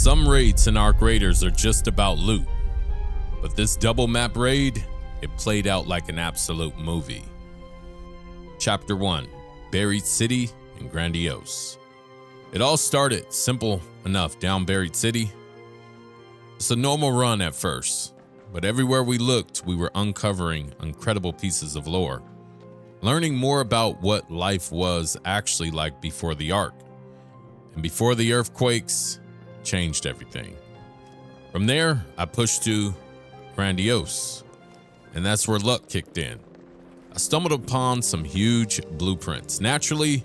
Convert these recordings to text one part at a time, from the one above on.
Some raids in Arc Raiders are just about loot, but this double map raid, it played out like an absolute movie. Chapter 1, Buried City and Grandios. It all started simple enough down Buried City. It's a normal run at first, but everywhere we looked, we were uncovering incredible pieces of lore, learning more about what life was actually like before the Ark, and before the earthquakes changed everything. From there, I pushed to Grandios, and that's where luck kicked in. I stumbled upon some huge blueprints. Naturally,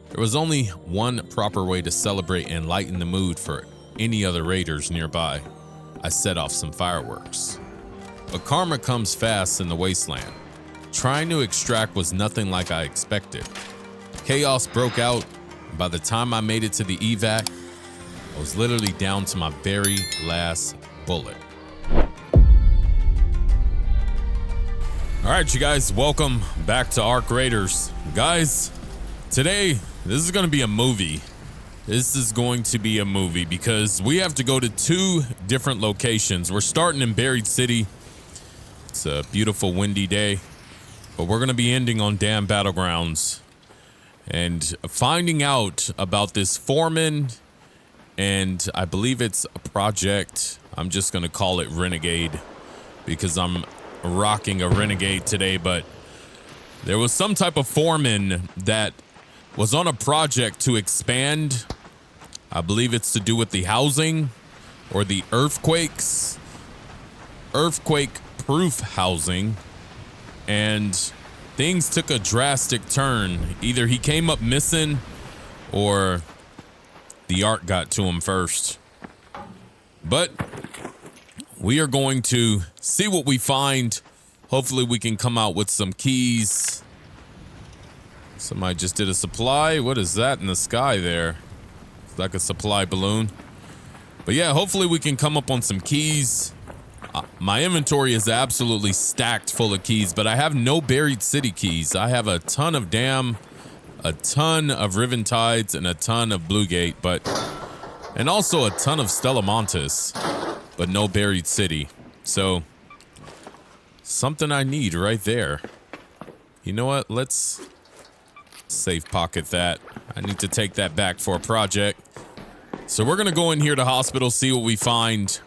there was only one proper way to celebrate and lighten the mood for any other raiders nearby. I set off some fireworks. But karma comes fast in the wasteland. Trying to extract was nothing like I expected. Chaos broke out, and by the time I made it to the evac, I was literally down to my very last bullet. All right, you guys, welcome back to Arc Raiders. Guys, today, this is going to be a movie. This is going to be a movie because we have to go to two different locations. We're starting in Buried City. It's a beautiful windy day, but we're going to be ending on damn Battlegrounds and finding out about this foreman, and I believe it's a project. I'm just going to call it Renegade because I'm rocking a Renegade today, but there was some type of foreman that was on a project to expand. I believe it's to do with the housing or the earthquakes, earthquake-proof housing, and things took a drastic turn. Either he came up missing or the Ark got to him first. But we are going to see what we find. Hopefully we can come out with some keys. Somebody just did a supply. What is that in the sky there? It's like a supply balloon. But yeah, hopefully we can come up on some keys. My inventory is absolutely stacked full of keys, but I have no Buried City keys. I have a ton of Dam, a ton of Riven Tides, and a ton of Blue Gate, and also a ton of Stella Montes, but no Buried City. So something I need right there. You know what? Let's safe pocket that. I need to take that back for a project. So we're gonna go in here to hospital, see what we find.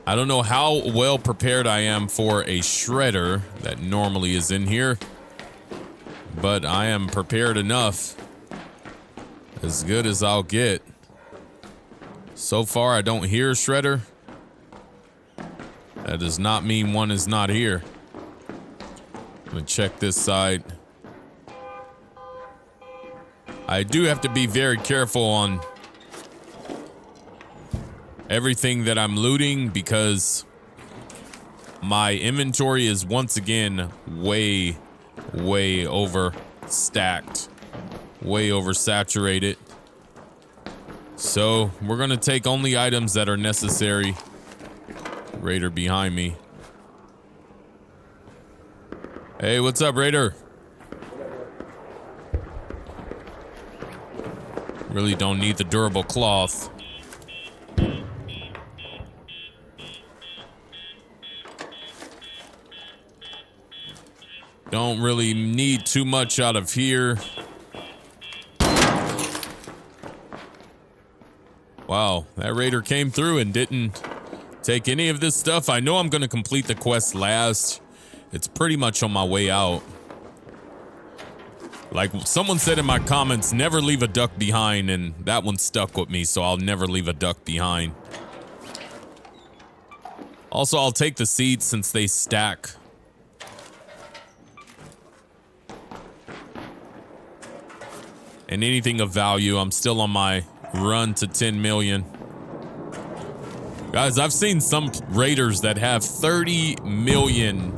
I don't know how well prepared I am for a shredder that normally is in here, but I am prepared enough. As good as I'll get. So far, I don't hear a shredder. That does not mean one is not here. I'm gonna check this side. I do have to be very careful on everything that I'm looting because my inventory is once again way overstacked, way oversaturated. So we're gonna take only items that are necessary. Raider behind me. Hey, what's up, Raider? Really don't need the durable cloth. Don't really need too much out of here. Wow, that Raider came through and didn't take any of this stuff. I know I'm going to complete the quest last. It's pretty much on my way out. Like someone said in my comments, never leave a duck behind, and that one stuck with me, so I'll never leave a duck behind. Also, I'll take the seeds since they stack. And anything of value, I'm still on my run to 10 million. Guys, I've seen some raiders that have 30 million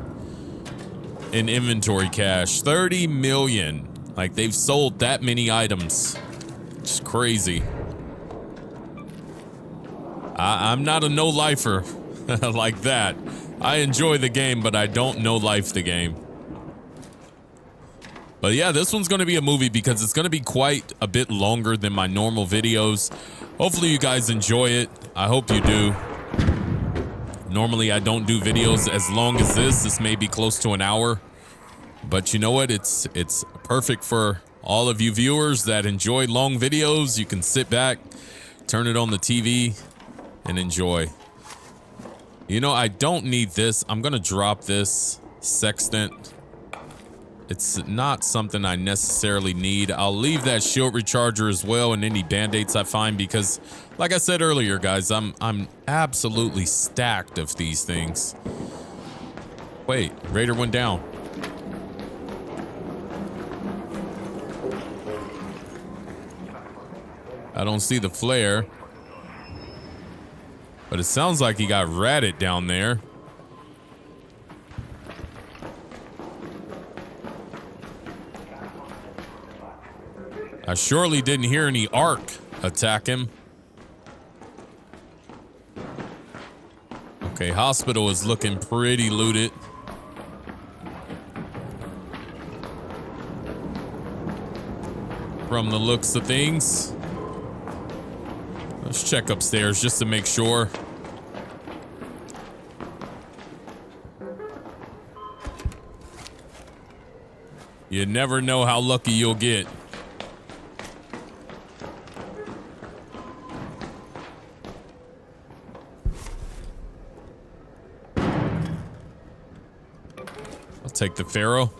in inventory cash. 30 million. Like they've sold that many items. It's crazy. I'm not a no-lifer like that. I enjoy the game, but I don't no-life the game. But yeah, this one's going to be a movie because it's going to be quite a bit longer than my normal videos. Hopefully you guys enjoy it. I hope you do. Normally I don't do videos as long as this. This may be close to an hour. But you know what? It's perfect for all of you viewers that enjoy long videos. You can sit back, turn it on the TV, and enjoy. You know, I don't need this. I'm going to drop this sextant. It's not something I necessarily need. I'll leave that shield recharger as well and any band-aids I find because, like I said earlier, guys, I'm absolutely stacked of these things. Wait, Raider went down. I don't see the flare. But it sounds like he got ratted down there. I surely didn't hear any arc attack him. Okay, hospital is looking pretty looted. From the looks of things. Let's check upstairs just to make sure. You never know how lucky you'll get. I'll take the Pharaoh.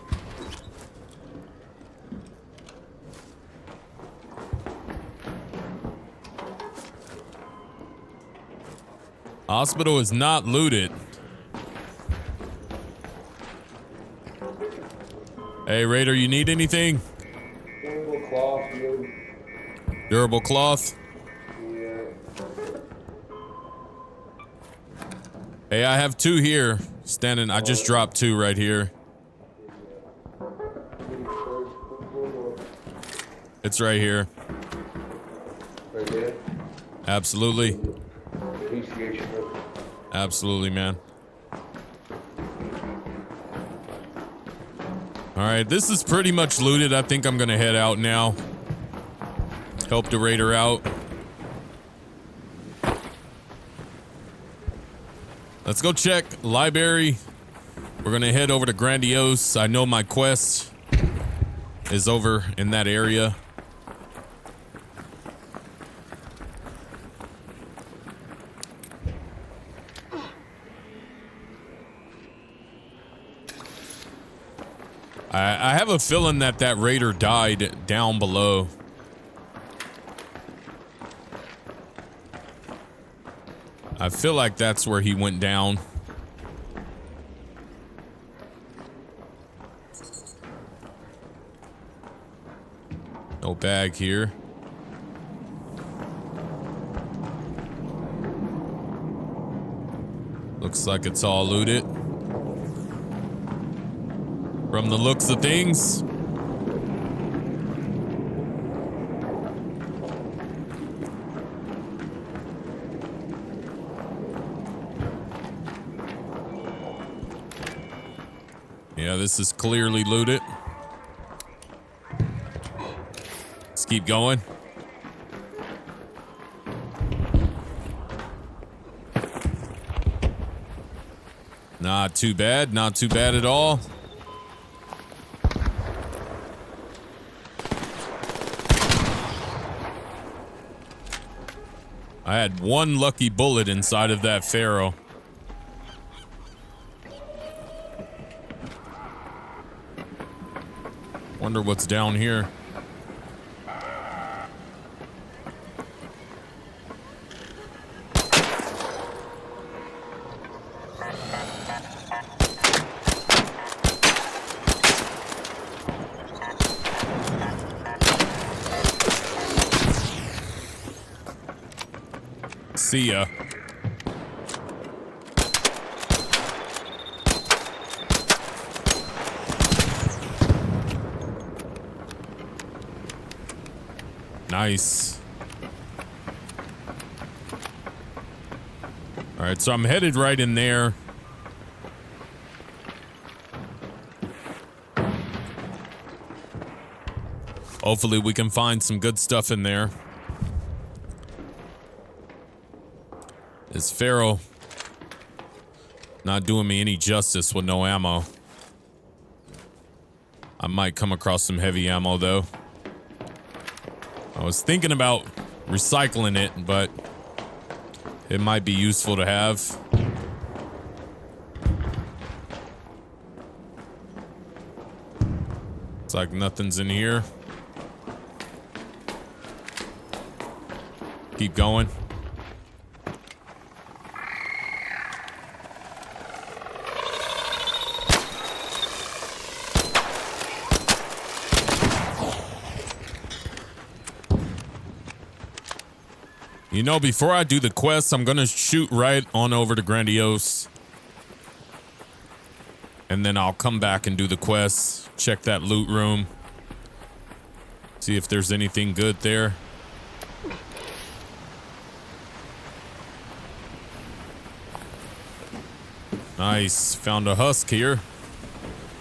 Hospital is not looted. Hey, Raider, you need anything? Durable cloth, dude. Durable cloth? Yeah. Hey, I have 2 here. Standing, I just dropped 2 right here. It's right here. Right there? Absolutely. Appreciate you, bro. Absolutely, man. Alright, this is pretty much looted. I think I'm gonna head out now. Help the Raider out. Let's go check library. We're gonna head over to Grandios. I know my quest is over in that area. I have a feeling that that Raider died down below. I feel like that's where he went down. No bag here. Looks like it's all looted. From the looks of things. Yeah, this is clearly looted. Let's keep going. Not too bad, not too bad at all. I had 1 lucky bullet inside of that Pharaoh. Wonder what's down here. See ya. Nice. All right, so I'm headed right in there. Hopefully we can find some good stuff in there. This Pharaoh not doing me any justice with no ammo. I might come across some heavy ammo though. I was thinking about recycling it, but it might be useful to have. Looks like nothing's in here. Keep going. You know, before I do the quest, I'm gonna shoot right on over to Grandios. And then I'll come back and do the quest. Check that loot room. See if there's anything good there. Nice. Found a husk here.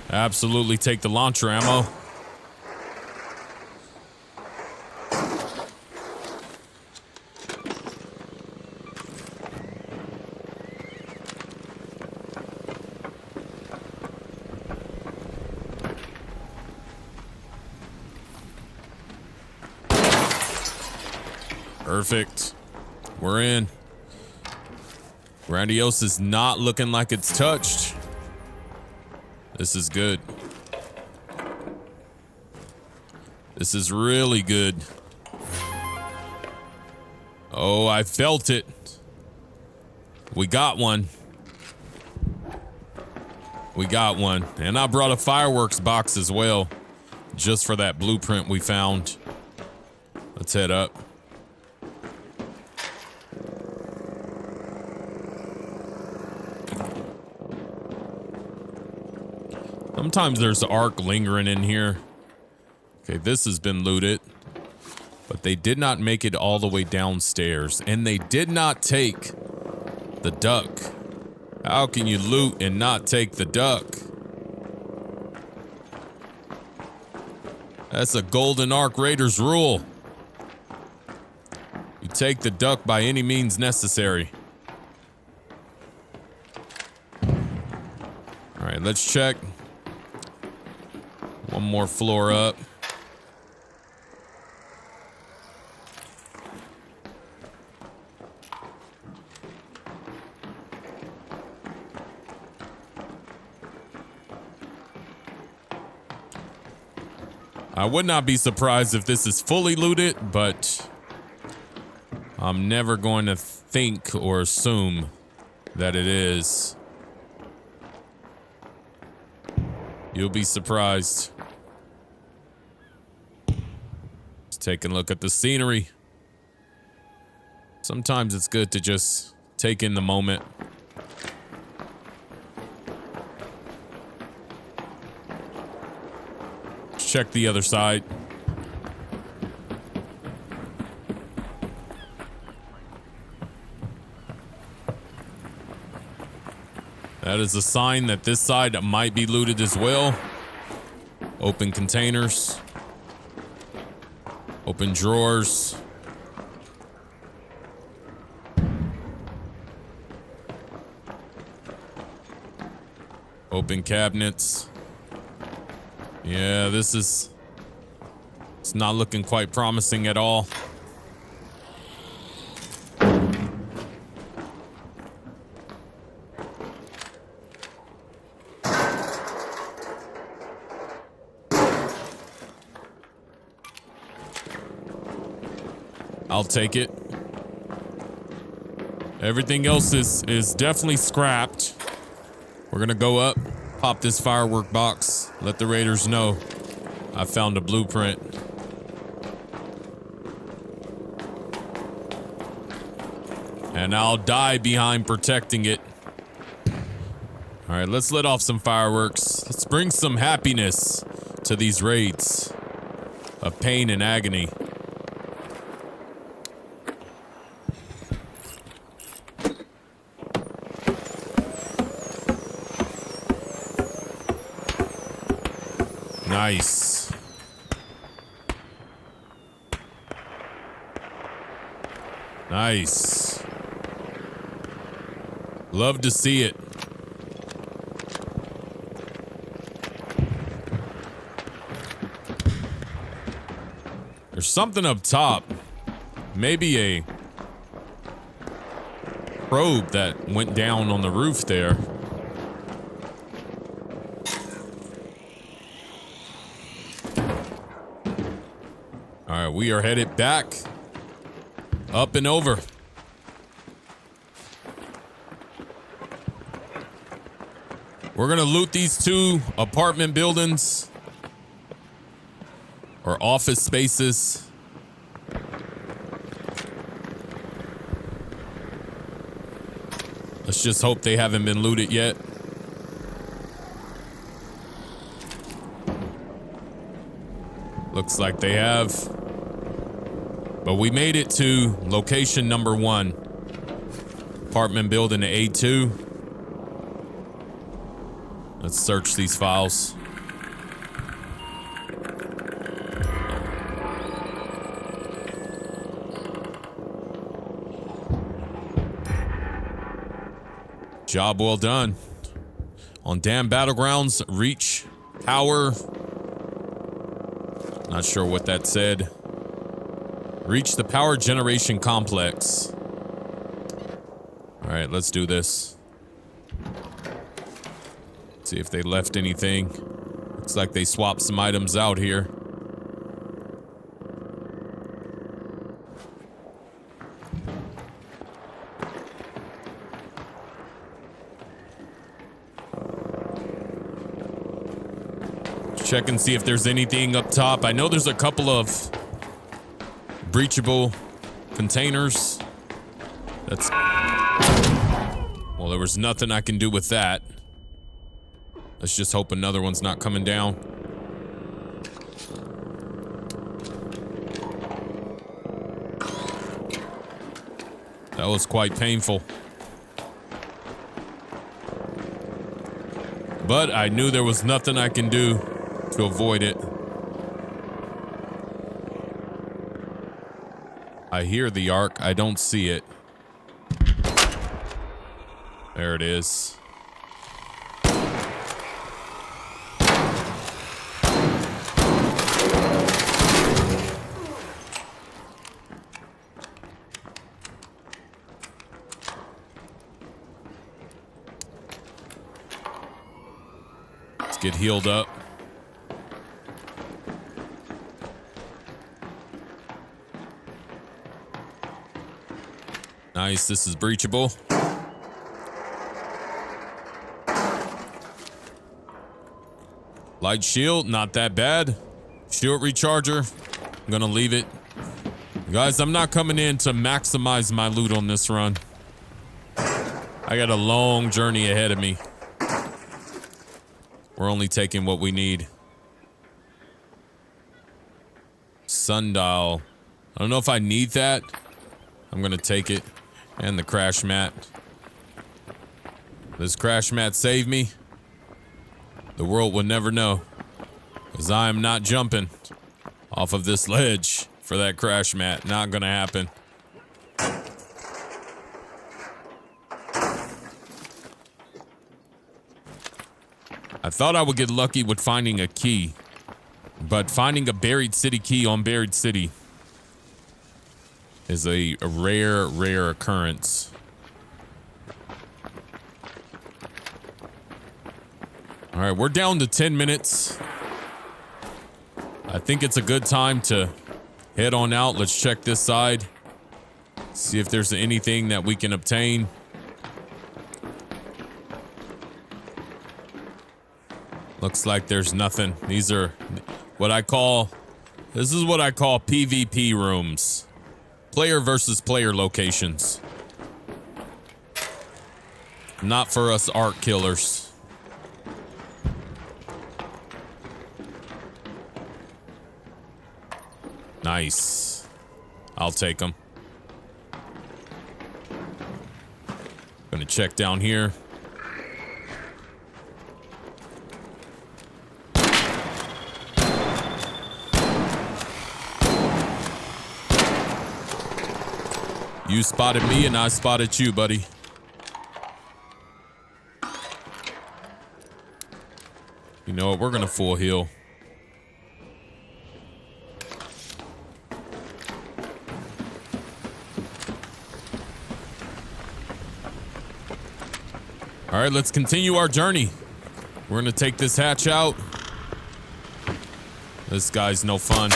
Absolutely take the launcher ammo. Perfect. We're in. Grandios is not looking like it's touched. This is good. This is really good. Oh, I felt it. We got one. We got one. And I brought a fireworks box as well, just for that blueprint we found. Let's head up. Sometimes there's arc lingering in here. Okay, this has been looted. But they did not make it all the way downstairs. And they did not take the duck. How can you loot and not take the duck? That's a Golden Ark Raiders rule. You take the duck by any means necessary. Alright, let's check. One more floor up. I would not be surprised if this is fully looted, but I'm never going to think or assume that it is. You'll be surprised. Just taking a look at the scenery. Sometimes it's good to just take in the moment. Check the other side. That is a sign that this side might be looted as well. Open containers. Open drawers. Open cabinets. Yeah, it's not looking quite promising at all. I'll take it. Everything else is definitely scrapped. We're gonna go up, pop this firework box, let the raiders know I found a blueprint. And I'll die behind protecting it. All right, let's let off some fireworks. Let's bring some happiness to these raids of pain and agony. Nice. Nice. Love to see it. There's something up top. Maybe a probe that went down on the roof there. All right, we are headed back. Up and over. We're gonna loot these 2 apartment buildings or office spaces. Let's just hope they haven't been looted yet. Looks like they have. But we made it to location number 1. Apartment building A2. Let's search these files. Job well done. On damn Battlegrounds, reach power. Not sure what that said. Reach the power generation complex. All right, let's do this. See if they left anything. Looks like they swapped some items out here. Check and see if there's anything up top. I know there's a couple of breachable containers. That's... Well, there was nothing I can do with that. Let's just hope another one's not coming down. That was quite painful. But I knew there was nothing I can do to avoid it. I hear the arc. I don't see it. There it is. Let's get healed up. Nice, this is breachable. Light shield, not that bad. Shield recharger, I'm gonna leave it. Guys, I'm not coming in to maximize my loot on this run. I got a long journey ahead of me. We're only taking what we need. Sundial. I don't know if I need that. I'm gonna take it. And the crash mat. This crash mat saved me. The world will never know. Because I am not jumping off of this ledge for that crash mat. Not gonna happen. I thought I would get lucky with finding a key. But finding a buried city key on buried city is a rare occurrence. All right, we're down to 10 minutes. I think it's a good time to head on out. Let's check this side. See if there's anything that we can obtain. Looks like there's nothing. These are what I call, this is what I call PvP rooms. Player versus player locations. Not for us arc killers. Nice. I'll take them. Gonna check down here. You spotted me and I spotted you, buddy. You know what? We're gonna full heal. All right, let's continue our journey. We're gonna take this hatch out. This guy's no fun.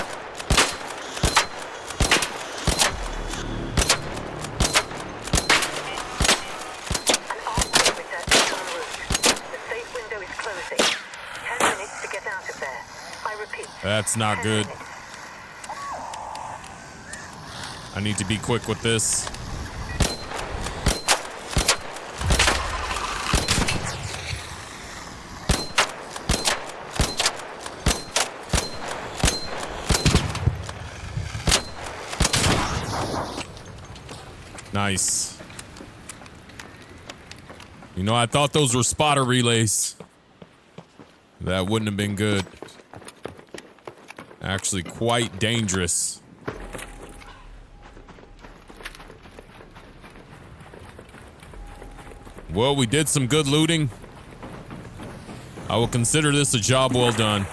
That's not good. I need to be quick with this. Nice. You know, I thought those were spotter relays. That wouldn't have been good. Actually quite dangerous. Well, we did some good looting. I will consider this a job well done.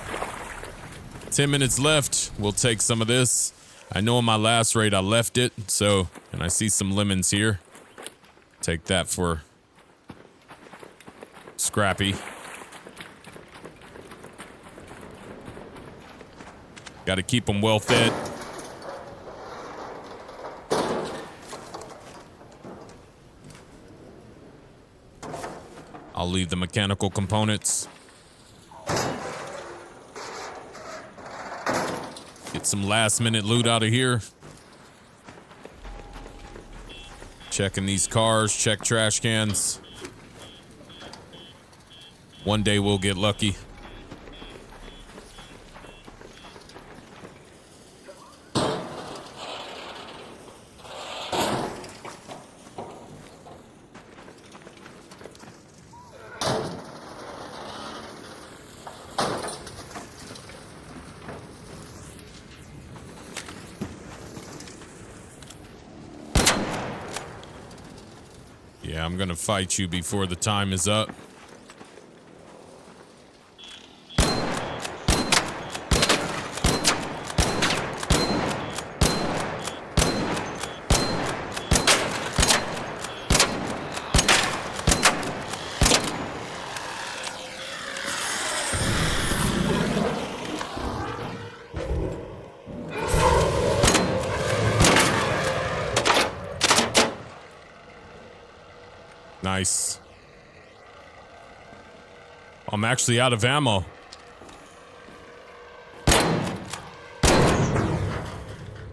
10 minutes left. We'll take some of this. I know in my last raid I left it, so, and I see some lemons here. Take that for Scrappy. Got to keep them well fed. I'll leave the mechanical components. Get some last minute loot out of here. Checking these cars, check trash cans. One day we'll get lucky. Yeah, I'm gonna fight you before the time is up. Nice. I'm actually out of ammo.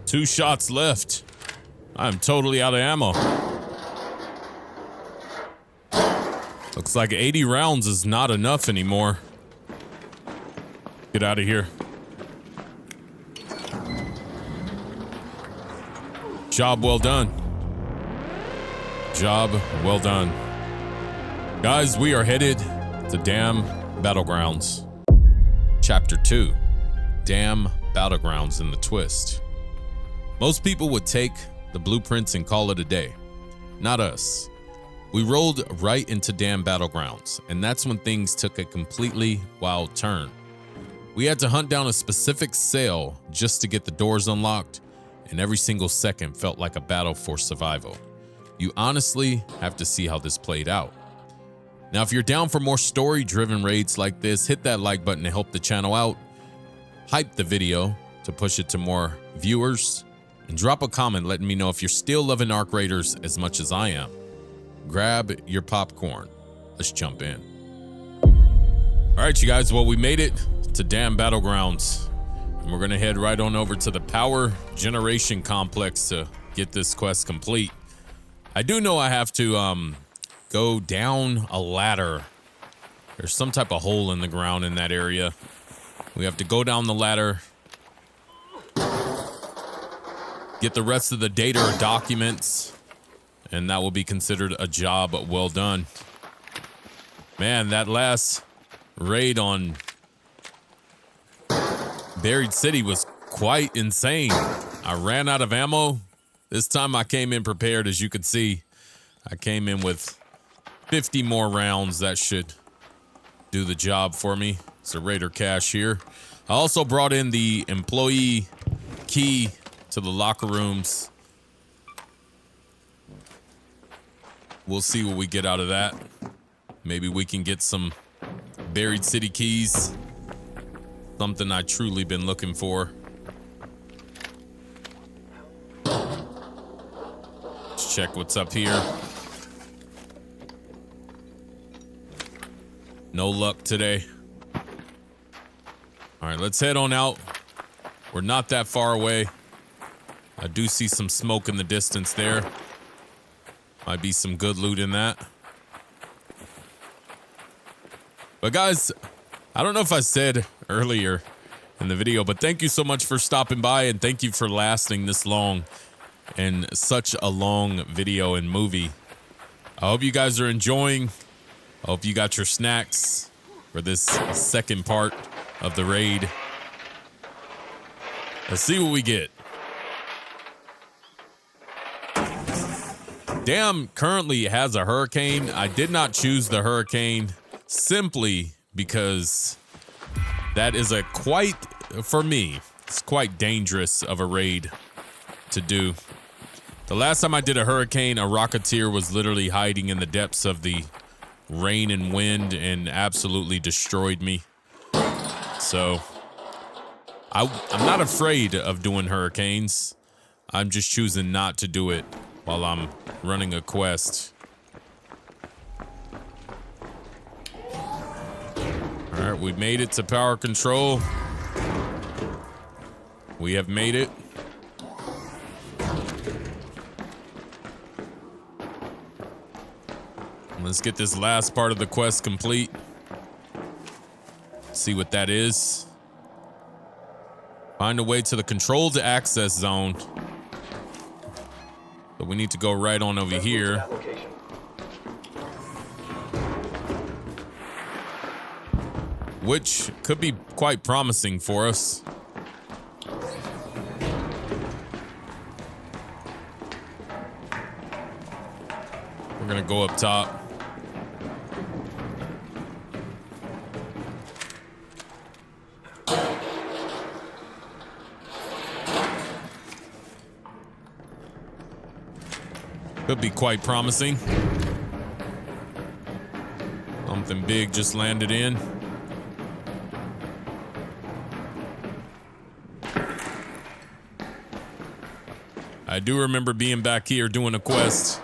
Two shots left. I'm totally out of ammo. Looks like 80 rounds is not enough anymore. Get out of here. Job well done. Job well done. Guys, we are headed to Damn Battlegrounds. Chapter 2. Damn Battlegrounds in the twist. Most people would take the blueprints and call it a day. Not us. We rolled right into Damn Battlegrounds, and that's when things took a completely wild turn. We had to hunt down a specific cell just to get the doors unlocked, and every single second felt like a battle for survival. You honestly have to see how this played out. Now, if you're down for more story-driven raids like this, hit that like button to help the channel out, hype the video to push it to more viewers, and drop a comment letting me know if you're still loving Arc Raiders as much as I am. Grab your popcorn. Let's jump in. All right, you guys, well, we made it to Damn Battlegrounds, and we're gonna head right on over to the power generation complex to get this quest complete. I do know I have to go down a ladder. There's some type of hole in the ground in that area. We have to go down the ladder, get the rest of the data or documents, and that will be considered a job well done. Man, that last raid on Buried City was quite insane. I ran out of ammo This time I came in prepared, as you could see. I came in with 50 more rounds. That should do the job for me. It's a Raider cache here. I also brought in the employee key to the locker rooms. We'll see what we get out of that. Maybe we can get some buried city keys. Something I truly been looking for. Let's check what's up here. No luck today. All right, let's head on out. We're not that far away. I do see some smoke in the distance there. Might be some good loot in that. But guys, I don't know if I said earlier in the video, but thank you so much for stopping by, and thank you for lasting this long and such a long video and movie. I hope you guys are enjoying. I hope you got your snacks for this second part of the raid. Let's see what we get. Dam currently has a hurricane. I did not choose the hurricane simply because that is for me, it's quite dangerous of a raid to do. The last time I did a hurricane, a Rocketeer was literally hiding in the depths of the rain and wind and absolutely destroyed me. So I'm not afraid of doing hurricanes. I'm just choosing not to do it while I'm running a quest. All right, we made it to power control. We have made it. Let's get this last part of the quest complete. See what that is. Find a way to the controlled access zone. But we need to go right on over here. Which could be quite promising for us. We're gonna go up top. Could be quite promising. Something big just landed in. I do remember being back here doing a quest,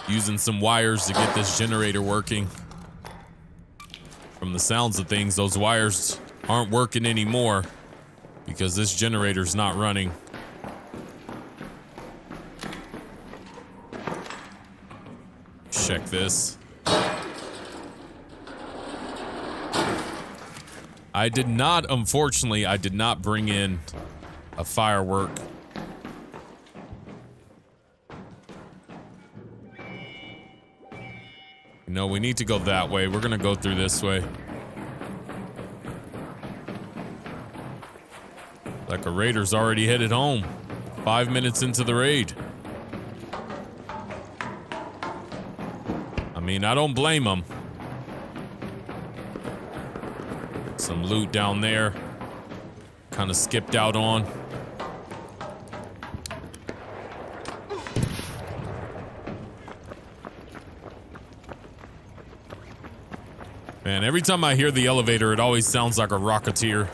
using some wires to get this generator working. From the sounds of things, those wires aren't working anymore because this generator's not running. Check this. Unfortunately, I did not bring in a firework. No, we need to go that way. We're gonna go through this way. Like a raider's already headed home. 5 minutes into the raid. I mean, I don't blame them. Some loot down there. Kind of skipped out on. Man, every time I hear the elevator, it always sounds like a Rocketeer.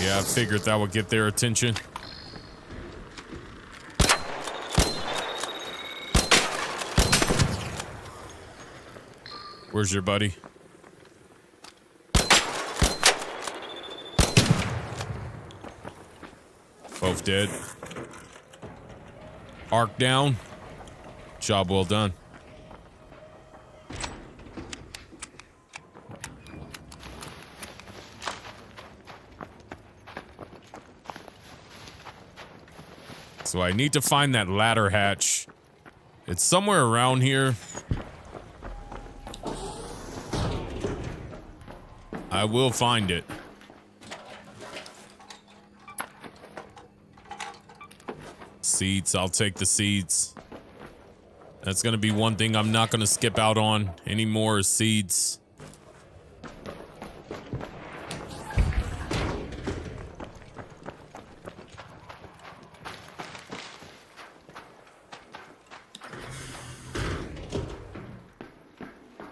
Yeah, I figured that would get their attention. Where's your buddy? Both dead. Arc down. Job well done. So I need to find that ladder hatch. It's somewhere around here. I will find it. Seeds, I'll take the seeds. That's gonna be one thing I'm not gonna skip out on anymore is seeds.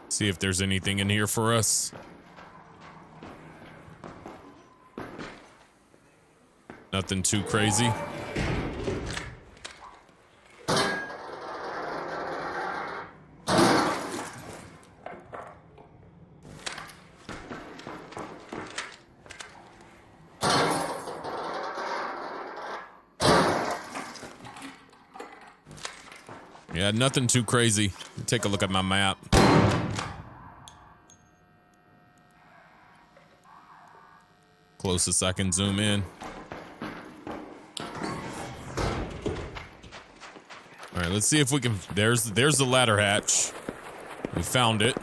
See if there's anything in here for us. Nothing too crazy. Yeah, nothing too crazy. Take a look at my map. Closest I can zoom in. All right, let's see if we can. There's the ladder hatch. We found it.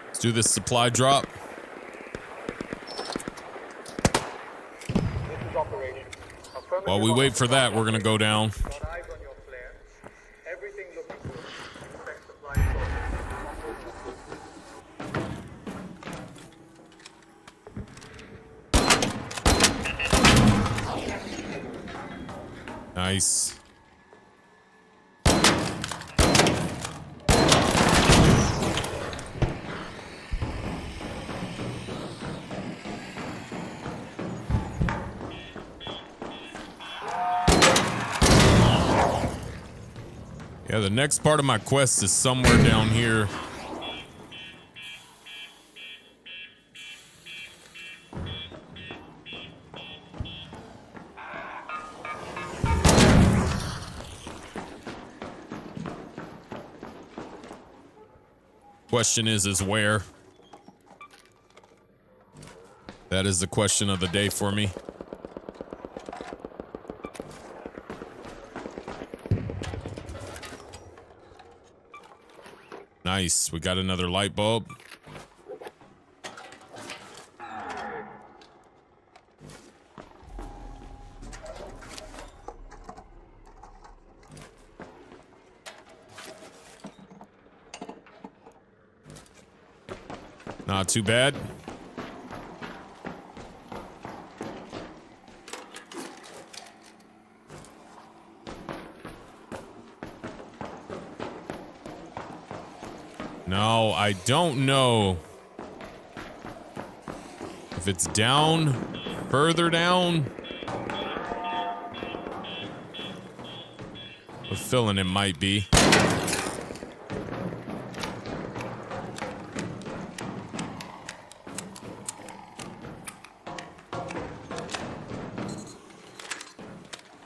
Let's do this supply drop. While we wait for that, we're gonna go down. Nice. Yeah, the next part of my quest is somewhere down here. Question is where? That is the question of the day for me. Nice, we got another light bulb. Not too bad. No, I don't know if it's down, further down. I'm feeling it might be.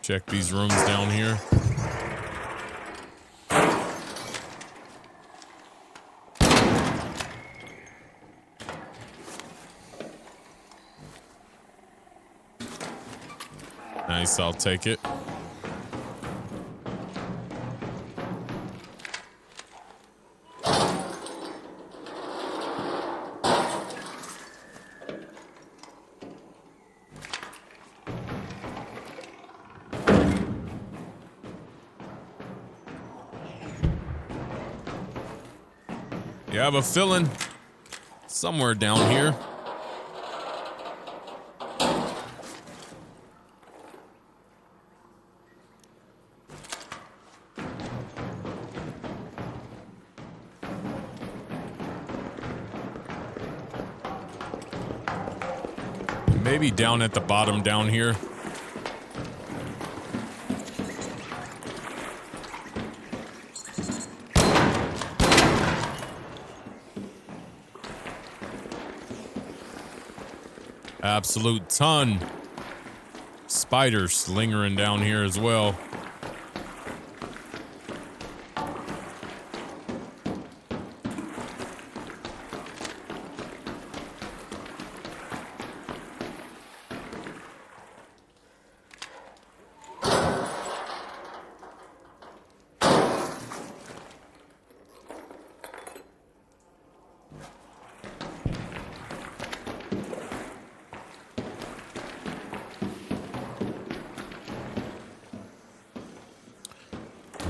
Check these rooms down here. Nice, I'll take it. Yeah, I have a feeling somewhere down here. Maybe down at the bottom down here. Absolute ton. Spiders lingering down here as well.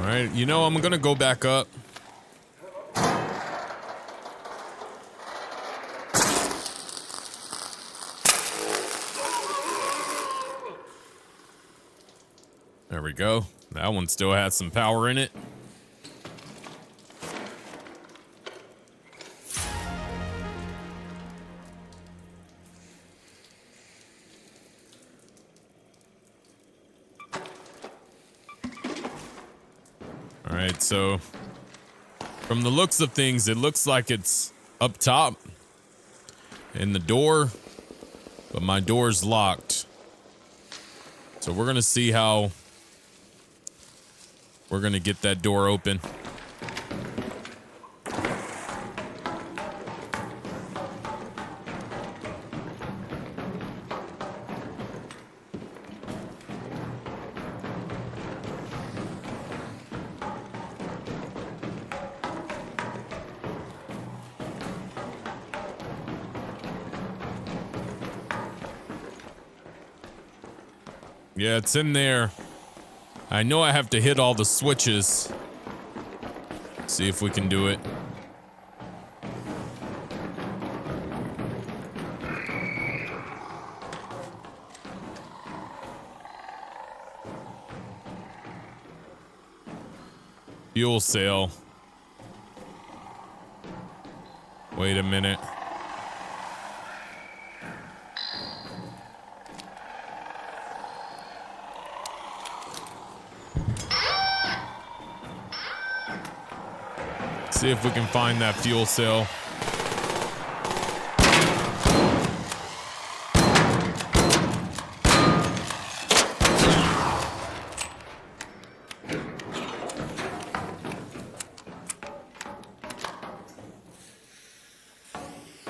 right, you know, I'm gonna go back up. There we go. That one still has some power in it. All right, so from the looks of things, it looks like it's up top in the door, but my door's locked. So we're gonna see how we're gonna get that door open. Yeah, it's in there. I know I have to hit all the switches. See if we can do it. Fuel cell. Wait a minute. See if we can find that fuel cell.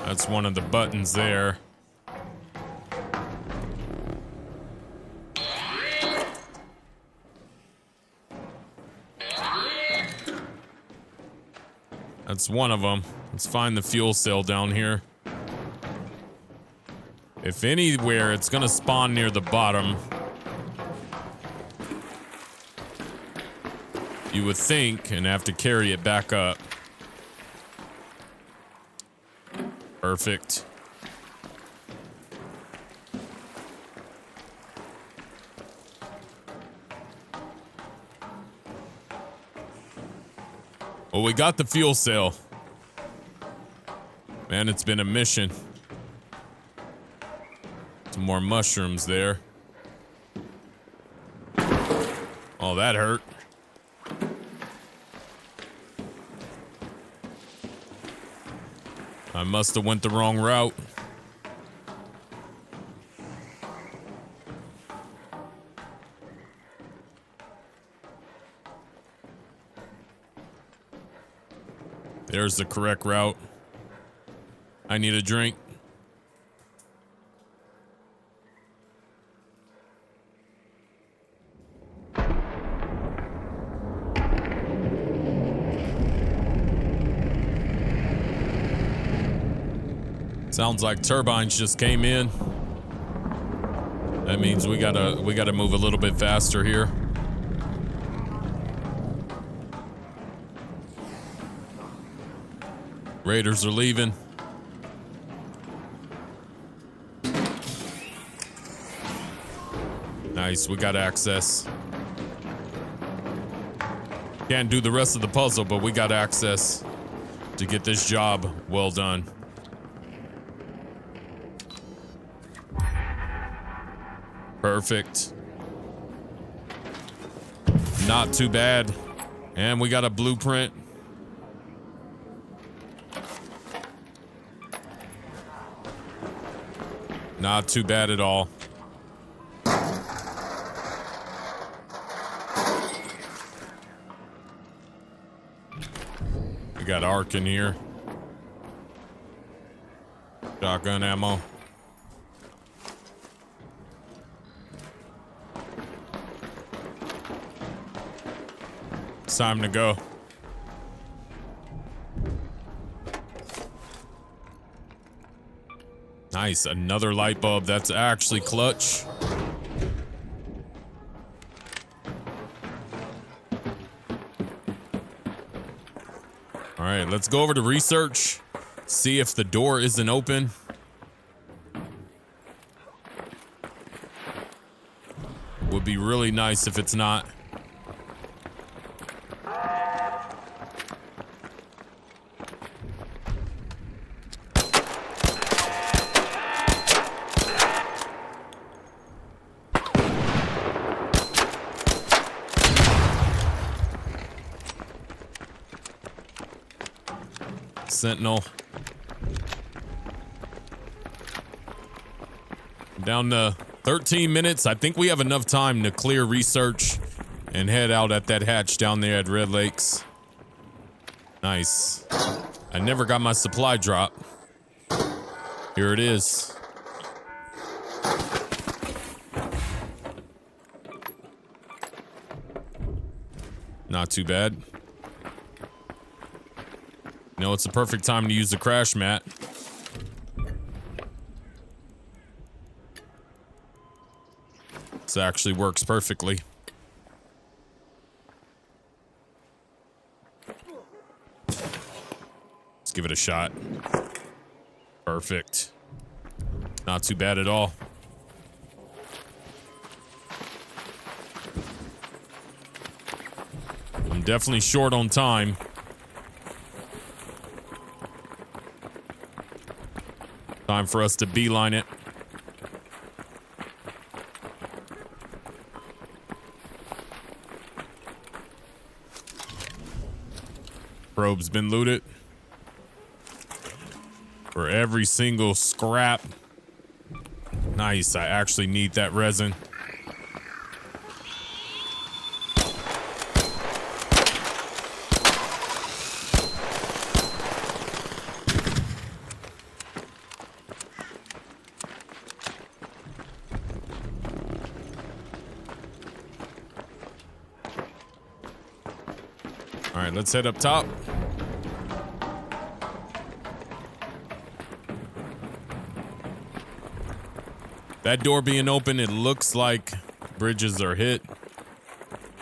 That's one of the buttons there. That's one of them. Let's find the fuel cell down here. If anywhere, it's gonna spawn near the bottom. You would think, and have to carry it back up. Perfect. Well, we got the fuel cell. Man, it's been a mission. Some more mushrooms there. Oh, that hurt. I must have went the wrong route. There's the correct route. I need a drink. Sounds like turbines just came in. That means we gotta move a little bit faster here. Raiders are leaving. Nice, we got access. Can't do the rest of the puzzle, but we got access to get this job well done. Perfect. Not too bad. And we got a blueprint. Not too bad at all. We got arc in here. Shotgun ammo. It's time to go. Nice, another light bulb. That's actually clutch. right, let's go over to research. See if the door isn't open. Would be really nice if it's not. Sentinel. Down to 13 minutes. I think we have enough time to clear research and head out at that hatch down there at Red Lakes. Nice. I never got my supply drop. Here it is. Not too bad. You know, it's the perfect time to use the crash mat. This actually works perfectly. Let's give it a shot. Perfect. Not too bad at all. I'm definitely short on time. Time for us to beeline it. Probe's been looted. For every single scrap. Nice, I actually need that resin. All right, let's head up top. That door being open, it looks like bridges are hit,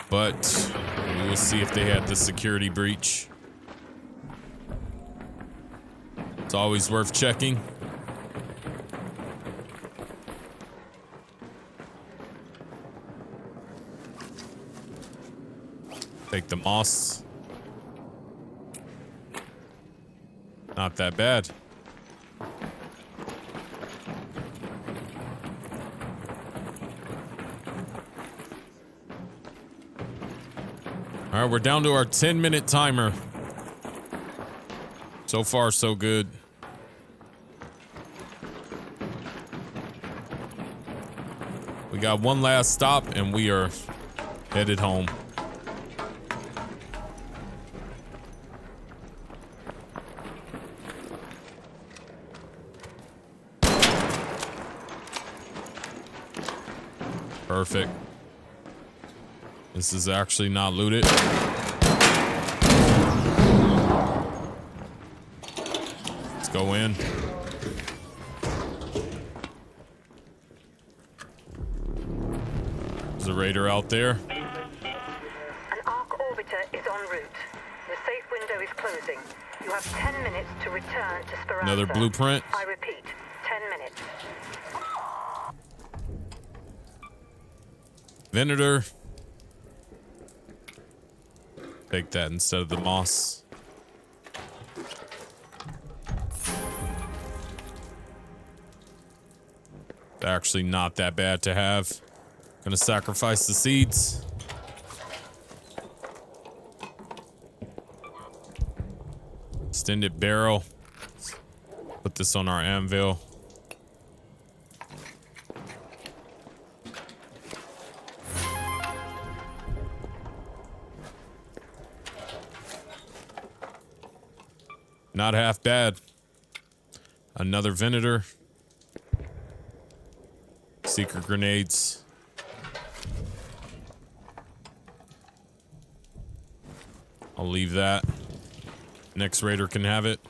but we will see if they had the security breach. It's always worth checking. Take the moss. Not that bad. All right, we're down to our 10-minute timer. So far, so good. We got one last stop and we are headed home. Perfect. This is actually not looted. Let's go in. There's a raider out there. An arc orbiter is en route. The safe window is closing. You have 10 minutes to return to Speranza. Another blueprint. I repeat, 10 minutes. Venator. Take that instead of the moss. Actually not that bad to have. Gonna sacrifice the seeds. Extended barrel. Put this on our anvil. Not half bad. Another Venator. Secret grenades. I'll leave that. Next raider can have it.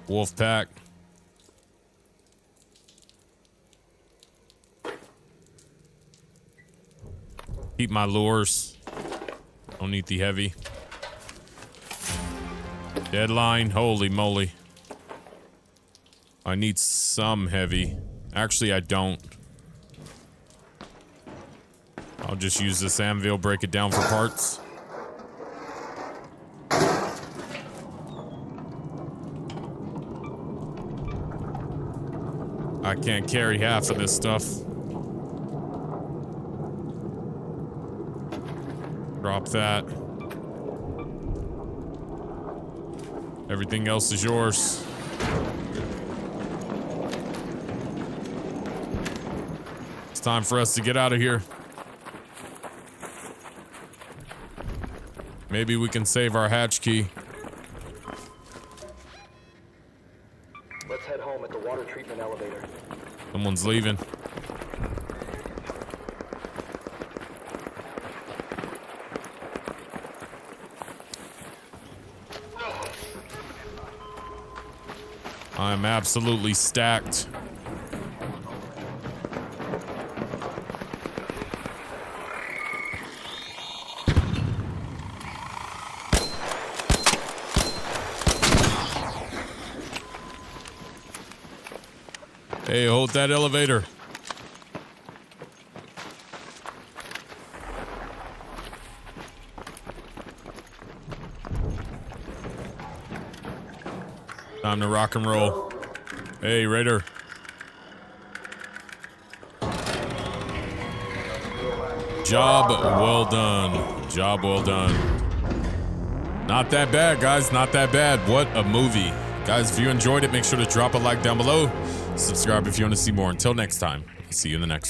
Wolf pack. Keep my lures. Don't need the heavy. Deadline. Holy moly. I need some heavy. Actually, I don't. I'll just use this anvil, break it down for parts. I can't carry half of this stuff. Drop that. Everything else is yours. It's time for us to get out of here. Maybe we can save our hatch key. Let's head home at the water treatment elevator. Someone's leaving. I'm absolutely stacked. Hey, hold that elevator. Time to rock and roll. Hey, Raider. Job well done. Job well done. Not that bad, guys. Not that bad. What a movie. Guys, if you enjoyed it, make sure to drop a like down below. Subscribe if you want to see more. Until next time, see you in the next one.